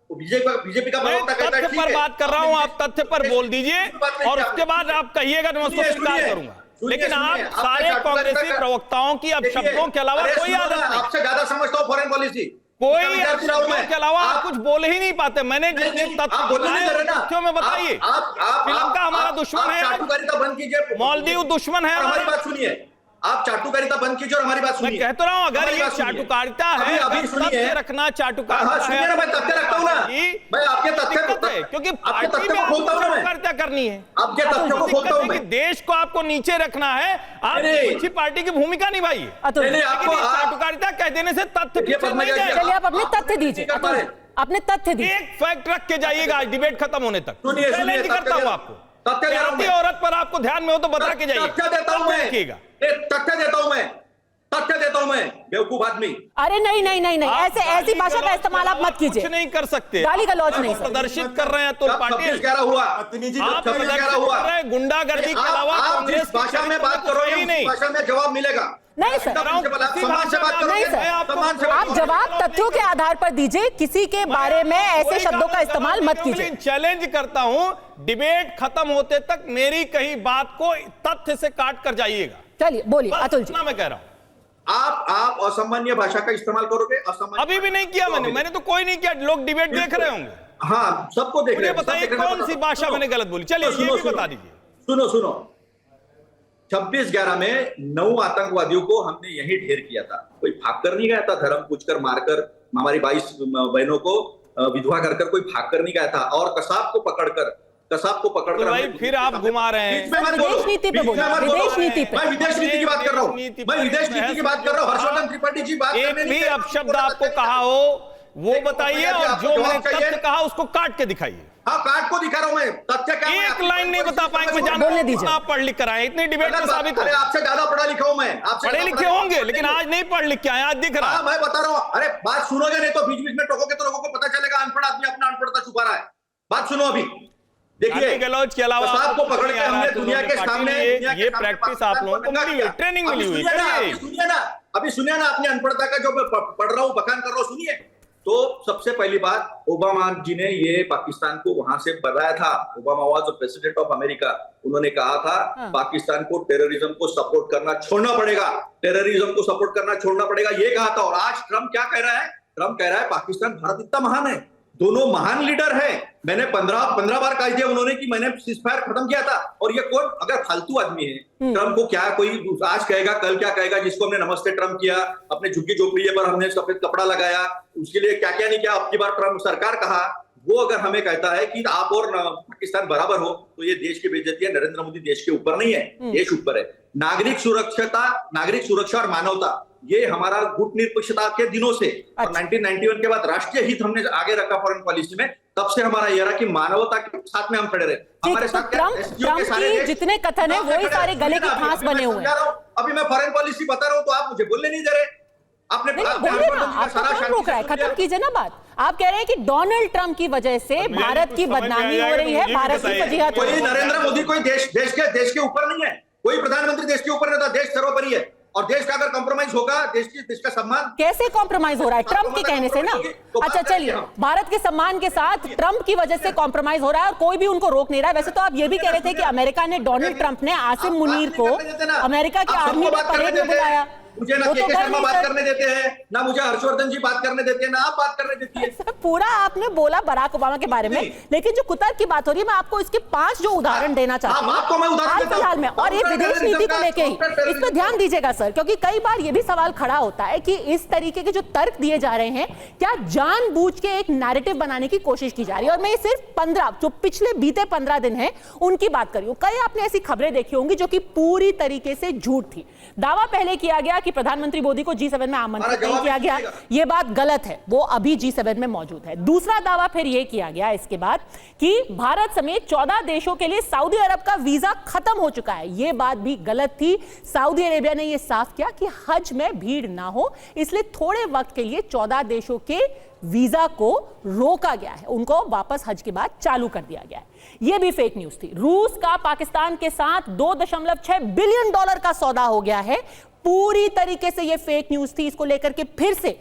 बीजेपी का प्रवक्ता कहता है तथ्य पर बात कर रहा हूँ, आप तथ्य पर बोल दीजिए और उसके बाद आप कहिएगा, मैं उसको स्वीकार करूंगा। लेकिन आप सारे कांग्रेसी प्रवक्ताओं की अब शब्दों के अलावा कोई आदत नहीं। आपसे ज्यादा समझता हूँ फॉरेन पॉलिसी, कोई शब्दों के अलावा आप कुछ बोल ही नहीं पाते। मैंने तथ्यों में बताइए, श्रीलंका हमारा दुश्मन है, चाटुकारिता बंद कीजिए, मालदीव दुश्मन है, हमारी बात सुनिए। आप चाटुकारिता बंद कीजिए और हमारी बात सुनिए। मैं कहता रहा हूं, अगर ये चाटुकारिता है, अभी तथ्य रखना चाटुकारिता है। मैं तथ्य रखता हूं ना, मैं आपके तथ्य, क्योंकि पार्टी में चाटुकारिता करनी है, आपके तथ्यों को खोलता हूं मैं। देश को आपको नीचे रखना है, आप अच्छी पार्टी की भूमिका निभाइए। चाटुकारिता कह देने से तथ्य पीछे नहीं जाएगा। चलिए आप अपने तथ्य दीजिए, अपने तथ्य दीजिए। एक फैक्ट रख के जाइएगा आज डिबेट खत्म होने तक। सुनिए, चैलेंज करता हूं आपको, देहाती औरत पर आपको ध्यान में हो तो बता के जाइए। तथ्य देता हूं मैं, तथ्य देता हूं मैं, बेवकूफ आदमी। अरे नहीं, ऐसी भाषा का इस्तेमाल आप मत कीजिए। कुछ नहीं कर सकते, गाली गलौज नहीं। प्रदर्शित कर रहे हैं तो पार्टी हुआ, आप गुंडागर्दी के अलावा कांग्रेस भाषा में बात कर रहे हैं, भाषा में जवाब मिलेगा। नहीं सर, नहीं सर, आप जवाब तथ्यों के आधार पर दीजिए, किसी के बारे में ऐसे शब्दों का इस्तेमाल मत कीजिए। चैलेंज करता हूं, डिबेट खत्म होते तक मेरी कही बात को तथ्य से काट कर जाइएगा। चलिए बोलिए अतुल जी। मैं कह रहा हूं, आप असामान्य भाषा का इस्तेमाल करोगे। अभी भी नहीं किया मैंने तो कोई नहीं किया। लोग डिबेट देख रहे होंगे। हाँ, सबको देख रहे हैं। बताइए कौन सी भाषा मैंने गलत बोली? चलिए ये भी बता दीजिए। सुनो 26/11 में 9 आतंकवादियों को हमने यही ढेर किया था। कोई भाग कर नहीं गया था, धर्म पूछकर मारकर हमारी 22 बहनों को विधवा कर कोई भाग कर नहीं गया था। और कसाब को पकड़कर तो भाई फिर आप घुमा रहे हैं विदेश नीति पे बोलिए, विदेश नीति पे। मैं विदेश नीति की बात कर रहा हूँ, हर्षवर्धन त्रिपाठी जी बात एक भी अपशब्द आपको कहा हो वो बताइए, और जो मैंने तथ्य कहा उसको काट के दिखाइए। हाँ, काट को दिखा रहा हूँ मैं। तथ्य क्या है? एक लाइन नहीं बता पाएंगे। मैं जानता हूं आप पढ़ लिख कर आए, इतनी डिबेट में साबित हो। आपसे ज्यादा पढ़ा लिखा हूं मैं। पढ़े लिखे होंगे लेकिन आज नहीं पढ़ लिख के आए, आज दिख रहा है। मैं बता रहा हूँ। अरे बात सुनोगे नहीं तो बीच बीच में टोकोगे तो लोगों को पता चलेगा अनपढ़ आदमी अपना अनपढ़ता छुपा रहा है। बात सुनो अभी, देखिए गलौज के अलावा आपको पकड़ के हमने दुनिया के सामने ये प्रैक्टिस आप लोगों को मिली है, ट्रेनिंग मिली हुई है। सुनिए ना अपनी अनपढ़ता का जो मैं पढ़ रहा हूँ, बखान कर रहा हूँ, सुनिए। तो सबसे पहली बात, ओबामा जी ने ये पाकिस्तान को वहां से बताया था। Obama was the president of America. उन्होंने कहा था पाकिस्तान को टेररिज्म को सपोर्ट करना छोड़ना पड़ेगा, टेररिज्म को सपोर्ट करना छोड़ना पड़ेगा, ये कहा था। और आज ट्रम्प क्या कह रहा है? ट्रम्प कह रहा है पाकिस्तान भारत इतना महान है, दोनों महान लीडर हैं। मैंने 15 बार कह दिया उन्होंने कि मैंने सीजफायर खत्म किया था। और ये कौन? अगर फालतू आदमी है ट्रम्प को क्या कोई आज कहेगा कल क्या कहेगा, जिसको हमने नमस्ते ट्रम्प किया, अपने झुग्गी झोपड़ी पर हमने सफेद कपड़ा लगाया, उसके लिए क्या क्या नहीं किया, अब की बार ट्रम्प सरकार कहा, वो अगर हमें कहता है कि आप और पाकिस्तान बराबर हो, तो ये देश की बेइज्जती है। नरेंद्र मोदी देश के ऊपर नहीं है, देश ऊपर है। नागरिक सुरक्षा और मानवता, ये हमारा गुटनिरपेक्षता के दिनों से और 1991 के बाद राष्ट्रीय हित हमने आगे रखा फॉरेन पॉलिसी में, तब से हमारा ये रहा कि मानवता के साथ में हम खड़े रहे। हमारे साथ ट्रम्प की जितने कथन है वही सारे गले की फांस बने हुए हैं। अभी मैं फॉरेन पॉलिसी बता रहा हूँ तो आप मुझे बोलने नहीं दे रहे। आपने रोक रहा है, खत्म कीजिए ना बात। आप कह रहे हैं कि डोनाल्ड ट्रम्प की वजह से भारत की बदनामी हो रही है, भारत की फजीहत हो रही है। नरेंद्र मोदी कोई देश के ऊपर नहीं है, कोई प्रधानमंत्री देश के ऊपर नहीं था, देश सर्वोपरि है। और देश का अगर कॉम्प्रोमाइज होगा, देश का सम्मान कैसे कॉम्प्रोमाइज हो रहा है? ट्रम्प के कहने से ना। अच्छा चलिए, भारत के सम्मान के साथ ट्रम्प की वजह से कॉम्प्रोमाइज हो रहा है और कोई भी उनको रोक नहीं रहा है। वैसे तो आप ये भी कह रहे थे कि अमेरिका ने, डोनाल्ड ट्रम्प ने आसिम मुनीर को अमेरिका की आर्मी में परेड में बुलाया। मुझे ना वो तो के कर शर्मा नहीं बात सर। करने देते हैं, ना मुझे हर्षवर्धन जी बात करने देते हैं, ना आप बात करने देती है। सर, पूरा आपने बोला बराक ओबामा के बारे में, नहीं। लेकिन जो कुतर्क की बात हो रही है, मैं आपको इसके 5 जो उदाहरण देना चाहती हूँ आपको मैं उदाहरण हाल देता हूं। फिलहाल में, और ये काउंटर विदेश नीति को टेररिज्म लेके ही, का, काउंटर इस पर ध्यान दीजिएगा सर, क्योंकि कई बार ये भी सवाल खड़ा होता है कि इस तरीके के जो तर्क दिए जा रहे हैं, क्या जानबूझ के एक नैरेटिव बनाने की कोशिश की जा रही है। और मैं ये सिर्फ 15 जो पिछले बीते 15 दिन हैं उनकी बात कर रही हूं। कई आपने ऐसी खबरें देखी होंगी जो कि पूरी तरीके से झूठ थी। दावा पहले किया गया कि प्रधानमंत्री मोदी को G7 में आमंत्रित नहीं किया गया, यह बात गलत है, वो अभी G7 में मौजूद है। दूसरा दावा फिर यह किया गया इसके बाद कि भारत समेत 14 देशों के लिए सऊदी अरब का वीजा खत्म हो चुका है, यह बात भी गलत थी। सऊदी अरेबिया ने यह साफ किया कि हज में भीड़ ना हो, इसलिए थोड़े वक्त के लिए 14 देशों के वीजा को रोका गया है, उनको वापस हज के बाद चालू कर दिया गया है। यह भी फेक न्यूज थी। रूस का पाकिस्तान के साथ $2.6 बिलियन का सौदा हो गया है, पूरी तरीके से यह फेक न्यूज थी। इसको लेकर के फिर से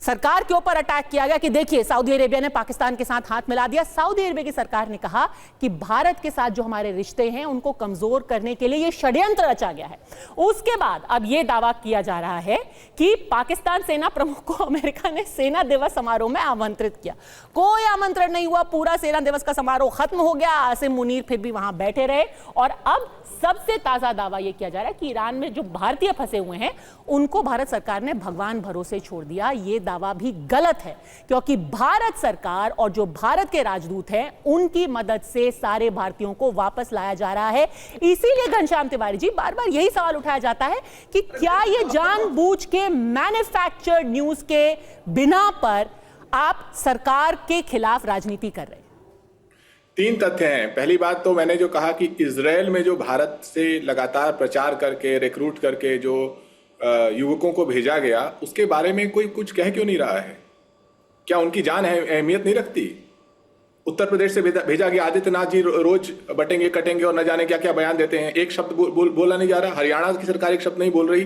सरकार के ऊपर अटैक किया गया कि देखिए सऊदी अरेबिया ने पाकिस्तान के साथ हाथ मिला दिया। सऊदी अरेबिया की सरकार ने कहा कि भारत के साथ जो हमारे रिश्ते हैं उनको कमजोर करने के लिए यह षड्यंत्र रचा गया है। उसके बाद अब यह दावा किया जा रहा है कि पाकिस्तान सेना प्रमुख को अमेरिका ने सेना दिवस समारोह में आमंत्रित किया। कोई आमंत्रण नहीं हुआ, पूरा सेना दिवस का समारोह खत्म हो गया। आसिम मुनीर फिर भी वहां बैठे रहे। और अब सबसे ताजा दावा यह किया जा रहा है कि ईरान में जो भारतीय फंसे हुए हैं उनको भारत सरकार ने भगवान भरोसे छोड़ दिया। यह दावा भी गलत है, क्योंकि भारत सरकार और जो भारत के राजदूत हैं उनकी मदद से सारे भारतीयों को वापस लाया जा रहा है। इसीलिए घनश्याम तिवारी जी, बार बार यही सवाल उठाया जाता है कि क्या यह जानबूझ के मैन्युफैक्चर्ड न्यूज के बिना पर आप सरकार के खिलाफ राजनीति कर रहे हैं? 3 तथ्य हैं। पहली बात तो मैंने जो कहा कि इजरायल में जो भारत से लगातार प्रचार करके रिक्रूट करके जो युवकों को भेजा गया, उसके बारे में कोई कुछ कह क्यों नहीं रहा है? क्या उनकी जान अहमियत नहीं रखती? उत्तर प्रदेश से भेजा गया आदित्यनाथ जी रोज बटेंगे कटेंगे और न जाने क्या क्या बयान देते हैं, एक शब्द बोला नहीं जा रहा। हरियाणा की सरकार एक शब्द नहीं बोल रही।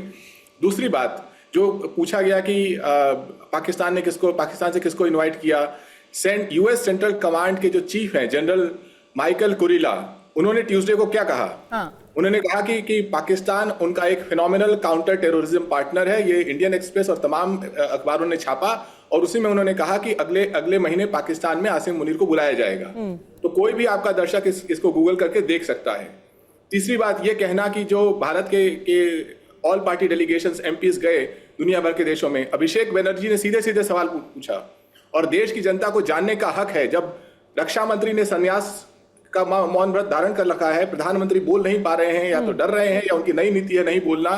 दूसरी बात, जो पूछा गया कि पाकिस्तान से किसको इन्वाइट किया, यूएस सेंट्रल कमांड के जो चीफ हैं जनरल माइकल कुरिला, उन्होंने ट्यूसडे को क्या कहा? उन्होंने कहा कि पाकिस्तान उनका एक फिनोमिनल काउंटर टेररिज्म पार्टनर है। ये इंडियन एक्सप्रेस और तमाम अखबारों ने छापा और उसी में उन्होंने कहा कि अगले महीने पाकिस्तान में आसिम मुनीर को बुलाया जाएगा। तो कोई भी आपका दर्शक इसको गूगल करके देख सकता है। तीसरी बात, ये कहना कि जो भारत के ऑल पार्टी डेलीगेशंस एमपीज गए दुनिया भर के देशों में, अभिषेक बनर्जी ने सीधे सीधे सवाल पूछा और देश की जनता को जानने का हक है। जब रक्षा मंत्री ने संन्यास का मौन व्रत धारण कर रखा है, प्रधानमंत्री बोल नहीं पा रहे हैं, या तो डर रहे हैं या उनकी नई नीति है नहीं बोलना,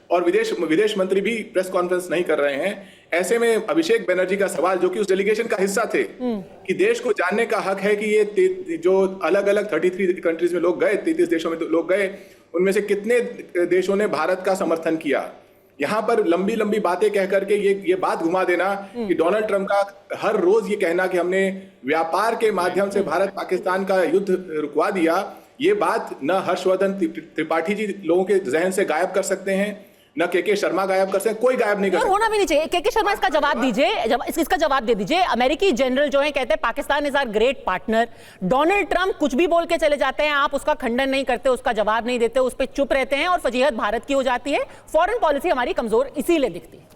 और विदेश मंत्री भी प्रेस कॉन्फ्रेंस नहीं कर रहे हैं। ऐसे में अभिषेक बनर्जी का सवाल, जो कि उस डेलीगेशन का हिस्सा थे, कि देश को जानने का हक है कि ये जो अलग अलग 33 कंट्रीज में लोग गए, 33 देशों में लोग गए, उनमें से कितने देशों ने भारत का समर्थन किया। यहां पर लंबी लंबी बातें कह करके ये बात घुमा देना कि डोनाल्ड ट्रंप का हर रोज ये कहना कि हमने व्यापार के माध्यम से भारत पाकिस्तान का युद्ध रुकवा दिया, ये बात न हर्षवर्धन त्रिपाठी जी लोगों के जहन से गायब कर सकते हैं, न के शर्मा गायब कर सकते हैं, कोई गायब नहीं कर सकता। होना भी नहीं चाहिए। के शर्मा इसका जवाब दीजिए, इसका जवाब दे दीजिए। अमेरिकी जनरल जो है कहते हैं Pakistan is our great partner. Donald Trump कुछ भी बोल के चले जाते हैं, आप उसका खंडन नहीं करते, उसका जवाब नहीं देते, उस पर चुप रहते हैं और फजीहत भारत की हो जाती है। फॉरेन पॉलिसी हमारी कमजोर इसीलिए दिखती है।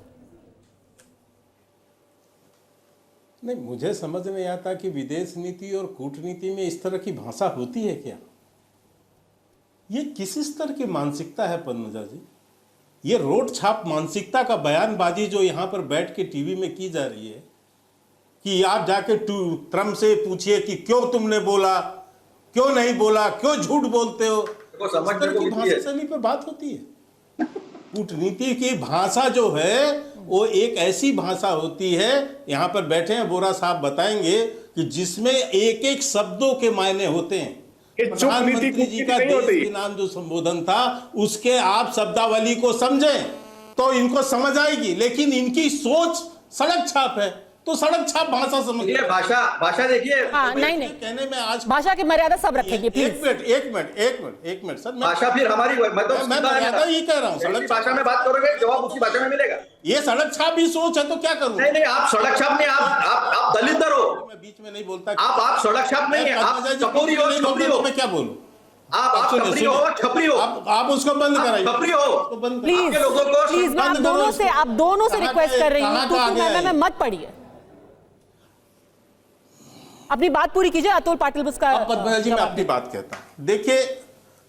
नहीं, मुझे समझ नहीं आता कि विदेश नीति और कूटनीति में इस तरह की भाषा होती है क्या? ये किस स्तर की मानसिकता है पद्मजा जी? ये रोड छाप मानसिकता का बयानबाजी जो यहाँ पर बैठ के टीवी में की जा रही है कि आप जाके ट्रम्प से पूछिए कि क्यों तुमने बोला, क्यों नहीं बोला, क्यों झूठ बोलते हो, भाषा शैली पे बात होती है। कूटनीति की भाषा जो है वो एक ऐसी भाषा होती है, यहाँ पर बैठे हैं बोरा साहब बताएंगे, कि जिसमें एक एक शब्दों के मायने होते हैं। प्रधानमंत्री जी का देश के नाम जो संबोधन था उसके आप शब्दावली को समझें तो इनको समझ आएगी, लेकिन इनकी सोच सड़क छाप है, तो सड़क छाप भाषा समझिए। भाषा देखिए। नहीं कहने में आज भाषा की मर्यादा सब रखेंगे प्लीज। एक मिनट सर, भाषा फिर हमारी, मैं मर्यादा ही कह रहा हूँ। सड़क भाषा में बात करोगे, जवाब उसी भाषा में मिलेगा। ये सड़क छाप भी सोच है तो क्या करूँ? नहीं, आप सड़क छाप नहीं, आप दलित हो। मैं बीच में नहीं बोलता। आप सड़क छाप नहीं है, आप चकोरी हो, चकोरी हो। मैं क्या बोलूं? आप छपरी हो, छपरी हो, आप उसको बंद कराइए, छपरी हो, प्लीज आपके लोगों को प्लीज, मैं आप दोनों से रिक्वेस्ट कर रही हूँ, तू मैं मत पढ़िए, अपनी बात पूरी कीजिए। अतुल पाटिल उसका पद्मजा जी, मैं अपनी बात कहता हूं। देखिए,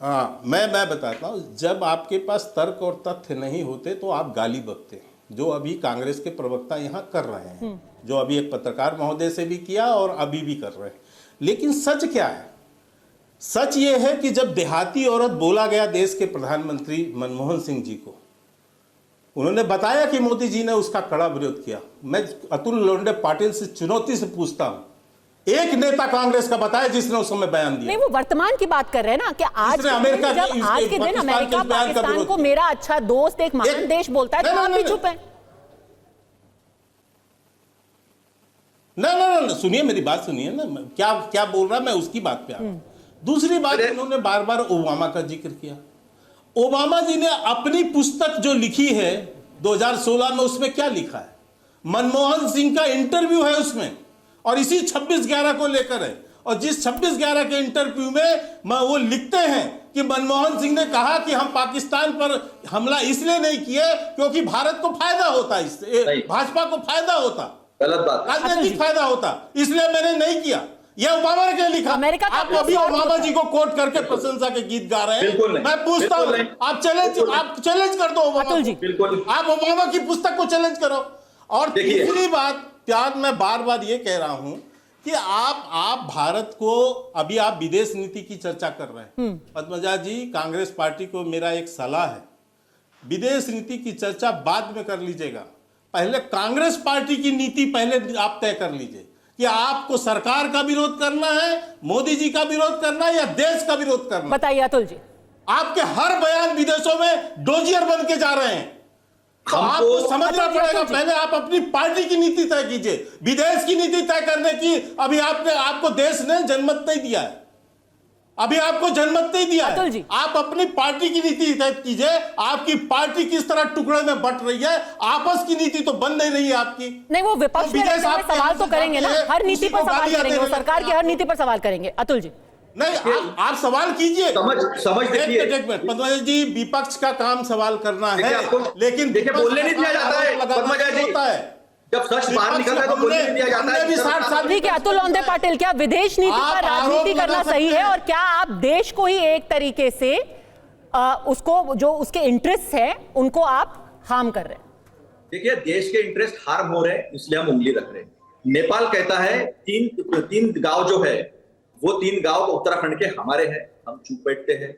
मैं बताता हूं, जब आपके पास तर्क और तथ्य नहीं होते तो आप गाली बकते हैं, जो अभी कांग्रेस के प्रवक्ता यहां कर रहे हैं, जो अभी एक पत्रकार महोदय से भी किया और अभी भी कर रहे हैं। लेकिन सच क्या है? सच ये है कि जब देहाती औरत बोला गया देश के प्रधानमंत्री मनमोहन सिंह जी को, उन्होंने बताया कि मोदी जी ने उसका कड़ा विरोध किया। मैं अतुल लोंडे पाटिल से चुनौती से पूछता हूं, एक नेता कांग्रेस का बताया जिसने उस समय बयान दिया? नहीं, वो वर्तमान की बात कर रहे हैं ना, कि आज के दिन अमेरिका पाकिस्तान को मेरा अच्छा दोस्त, एक महान देश बोलता है, तो आप भी चुप हैं। ना, सुनिए मेरी बात, सुनिए ना, क्या क्या बोल रहा, मैं उसकी बात पे आ रहा हूं। दूसरी बात, उन्होंने बार बार ओबामा का जिक्र किया। ओबामा जी ने अपनी पुस्तक जो लिखी है 2016 में, उसमें क्या लिखा है? मनमोहन सिंह का इंटरव्यू है उसमें, और इसी 26/11 को लेकर है। और जिस 26/11 के इंटरव्यू में वो लिखते हैं कि मनमोहन सिंह ने कहा कि हम पाकिस्तान पर हमला इसलिए नहीं किए क्योंकि भारत को फायदा होता, इससे भाजपा को फायदा होता, गलत बात, राजनीतिक फायदा होता, इसलिए मैंने नहीं किया। यह ओबामा ने लिखा। अमेरिका का आप अभी ओबामा जी को कोट करके प्रशंसा के गीत गा रहे हैं। मैं पूछता हूं, आप चैलेंज कर दो ओबामा जी, आप ओबामा की पुस्तक को चैलेंज करो। और तीसरी बात, त्याग, मैं बार बार ये कह रहा हूं कि आप भारत को, अभी आप विदेश नीति की चर्चा कर रहे हैं। पद्मजा जी, कांग्रेस पार्टी को मेरा एक सलाह है, विदेश नीति की चर्चा बाद में कर लीजिएगा, पहले कांग्रेस पार्टी की नीति पहले आप तय कर लीजिए कि आपको सरकार का विरोध करना है, मोदी जी का विरोध करना है, या देश का विरोध करना है। बताइए अतुल जी। आपके हर बयान विदेशों में डोजियर बन के जा रहे हैं, तो आपको समझना पड़ेगा। पहले आप अपनी पार्टी की नीति तय कीजिए। विदेश की नीति तय करने की अभी आपको देश ने जनमत नहीं दिया है, अभी आपको जनमत नहीं दिया है। आप अपनी पार्टी की नीति तय कीजिए। आपकी पार्टी किस तरह टुकड़े में बट रही है, आपस की नीति तो बन नहीं रही है आपकी। नहीं, वो विपक्ष में सवाल तो करेंगे ना, हर नीति पर सवाल करेंगे, वो सरकार की हर नीति पर सवाल करेंगे। अतुल जी, नहीं, आप सवाल कीजिए। समझ देखिए पद्मजा जी, विपक्ष का काम सवाल करना है, लेकिन देखिए बोलने नहीं दिया जाता है पद्मजा जी, होता है। जब सच बाहर निकलता है तो बोलने नहीं दिया जाता है। 60 साल ठीक है अतुल लोंडे पाटिल, क्या विदेश नीति पर राजनीति करना सही है, और क्या आप देश को ही एक तरीके से उसको, जो उसके इंटरेस्ट है, उनको आप हार्म कर रहे हैं? देखिए, देश के इंटरेस्ट हार्म हो रहे हैं, इसलिए हम उंगली रख रहे हैं। नेपाल कहता है तीन गांव जो है, वो 3 गांव उत्तराखंड के हमारे हैं, हम चुप बैठते हैं।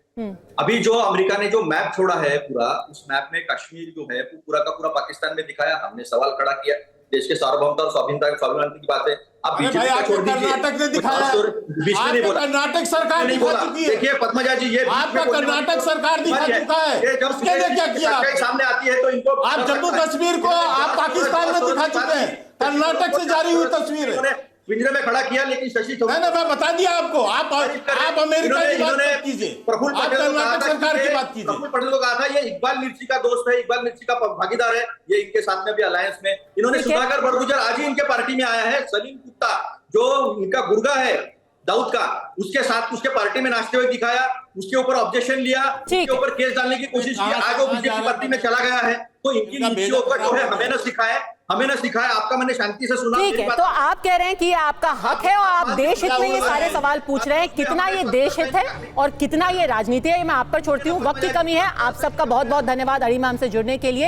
अभी जो अमेरिका ने जो मैप छोड़ा है पूरा, उस मैप में कश्मीर जो है वो पूरा का पूरा पाकिस्तान में दिखाया, हमने सवाल खड़ा किया। देश के सार्वभौमता और स्वाभिमान की बात है। अब बीजेपी का छोड़ दीजिए, कर्नाटक ने दिखाया, बीच में नहीं बोला, कर्नाटक सरकार नहीं बोला। देखिए पद्मजा जी, ये आपका कर्नाटक सरकार दिखा चुका है, उसके लिए क्या किया? सामने आती है तो इनको, आप जम्मू कश्मीर को आप पाकिस्तान में दिखा चुके हैं, कर्नाटक से जारी हुई तस्वीर है, पिंजरे में खड़ा किया। लेकिन शशि मैं बता दिया आपको, आप अमेरिका की बात कीजिए, प्रफुल्ल आप कर्नाटक सरकार की बात कीजिए। प्रफुल्ल पटेल को कहा था ये इकबाल मिर्ची का दोस्त है, इकबाल मिर्ची का भागीदार है, ये इनके साथ में भी अलायंस में। इन्होंने सुधाकर बड़गुजर आज ही इनके पार्टी में आया है, सलीम कुत्ता जो इनका गुर्गा है दाऊद का, उसके साथ उसके पार्टी में नाचते हुए दिखाया, उसके ऊपर ऑब्जेक्शन लिया, उसके ऊपर केस डालने की कोशिश की, आज वो बीजेपी पार्टी में चला गया है। तो इनकी नीतियों का जो है हमें ना सिखाया, आपका मैंने शांति से सुना। ठीक है, तो आप कह रहे हैं कि आपका हक है और आप देश हित में ये सारे सवाल पूछ रहे हैं। कितना ये देश हित है और कितना ये राजनीति है, ये मैं आप पर छोड़ती हूँ। वक्त की कमी है। आप सबका बहुत बहुत धन्यवाद अरीमा हमसे जुड़ने के लिए।